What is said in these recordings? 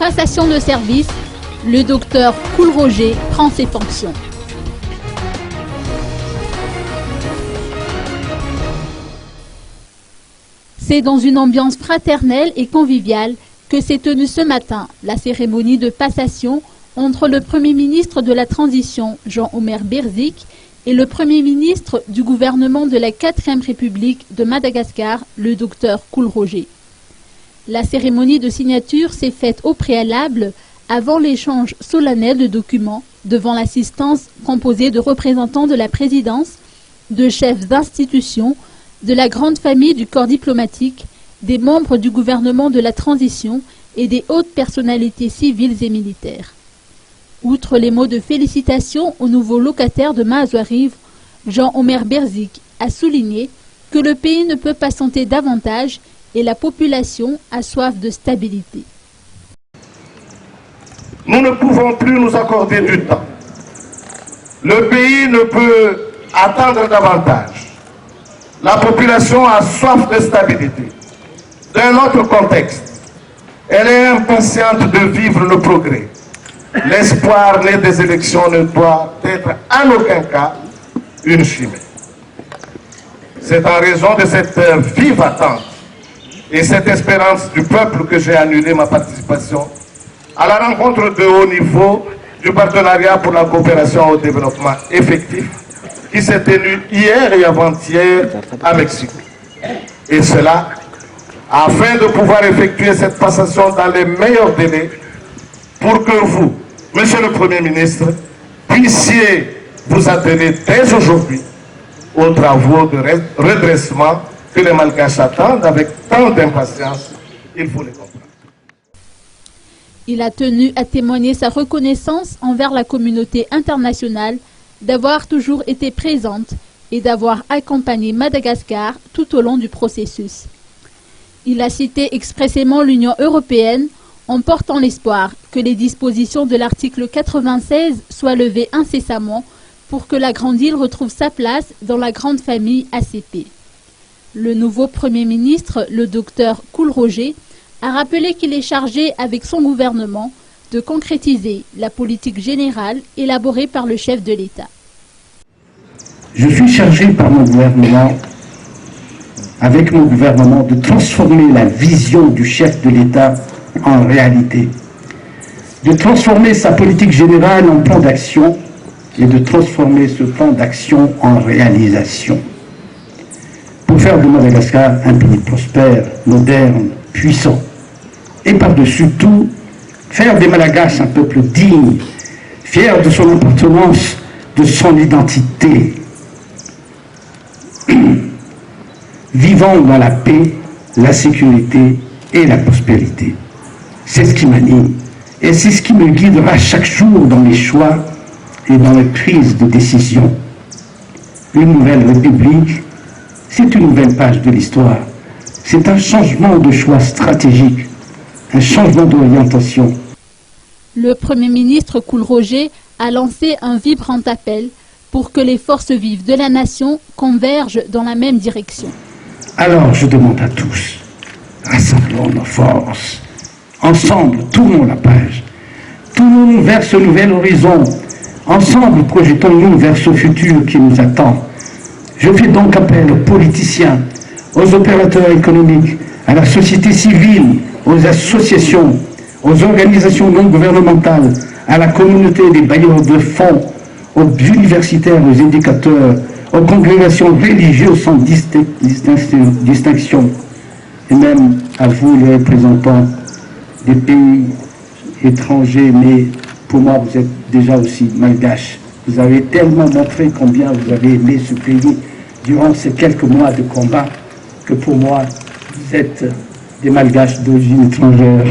passation de service, le docteur Coulroger prend ses fonctions. C'est dans une ambiance fraternelle et conviviale que s'est tenue ce matin la cérémonie de passation entre le Premier ministre de la Transition, Jean-Omer Berzik, et le Premier ministre du gouvernement de la 4e République de Madagascar, le docteur Coulroger. La cérémonie de signature s'est faite au préalable avant l'échange solennel de documents devant l'assistance composée de représentants de la présidence, de chefs d'institutions, de la grande famille du corps diplomatique, des membres du gouvernement de la transition et des hautes personnalités civiles et militaires. Outre les mots de félicitations aux nouveaux locataires de Mahazouarive, Jean-Omer Berzik a souligné que le pays ne peut patienter davantage et la population a soif de stabilité. Nous ne pouvons plus nous accorder du temps. Le pays ne peut attendre davantage. La population a soif de stabilité. D'un autre contexte, elle est impatiente de vivre le progrès. L'espoir né des élections ne doit être en aucun cas une chimère. C'est en raison de cette vive attente et cette espérance du peuple que j'ai annulé ma participation à la rencontre de haut niveau du partenariat pour la coopération au développement effectif qui s'est tenue hier et avant-hier à Mexico. Et cela afin de pouvoir effectuer cette passation dans les meilleurs délais pour que vous, Monsieur le Premier ministre, puissiez vous atteler dès aujourd'hui aux travaux de redressement que les Malgaches attendent avec tant d'impatience, il faut les comprendre. Il a tenu à témoigner sa reconnaissance envers la communauté internationale d'avoir toujours été présente et d'avoir accompagné Madagascar tout au long du processus. Il a cité expressément l'Union européenne en portant l'espoir que les dispositions de l'article 96 soient levées incessamment pour que la Grande Île retrouve sa place dans la grande famille ACP. Le nouveau Premier ministre, le docteur Coulroger, a rappelé qu'il est chargé avec son gouvernement de concrétiser la politique générale élaborée par le chef de l'État. Je suis chargé par mon gouvernement, avec mon gouvernement, de transformer la vision du chef de l'État en réalité, de transformer sa politique générale en plan d'action et de transformer ce plan d'action en réalisation. Pour faire de Madagascar un pays prospère, moderne, puissant. Et par-dessus tout, faire des Malagasy un peuple digne, fier de son appartenance, de son identité, vivant dans la paix, la sécurité et la prospérité. C'est ce qui m'anime et c'est ce qui me guidera chaque jour dans mes choix et dans les prises de décision. Une nouvelle république, c'est une nouvelle page de l'histoire. C'est un changement de choix stratégique, un changement d'orientation. Le Premier ministre Coulroger a lancé un vibrant appel pour que les forces vives de la nation convergent dans la même direction. Alors je demande à tous, rassemblons nos forces. Ensemble, tournons la page. Tournons-nous vers ce nouvel horizon. Ensemble, projetons-nous vers ce futur qui nous attend. Je fais donc appel aux politiciens, aux opérateurs économiques, à la société civile, aux associations, aux organisations non gouvernementales, à la communauté des bailleurs de fonds, aux universitaires, aux éducateurs, aux congrégations religieuses sans distinction, et même à vous les représentants des pays étrangers, mais pour moi vous êtes déjà aussi malgaches. Vous avez tellement montré combien vous avez aimé ce pays durant ces quelques mois de combat que pour moi vous êtes des malgaches d'origine étrangère.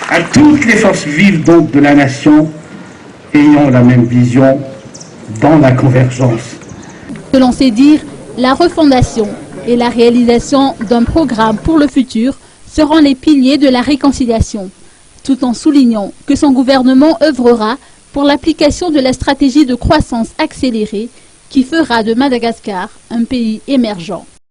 À toutes les forces vives donc de la nation, ayant la même vision dans la convergence. Selon ses dires, la refondation et la réalisation d'un programme pour le futur seront les piliers de la réconciliation, tout en soulignant que son gouvernement œuvrera pour l'application de la stratégie de croissance accélérée qui fera de Madagascar un pays émergent.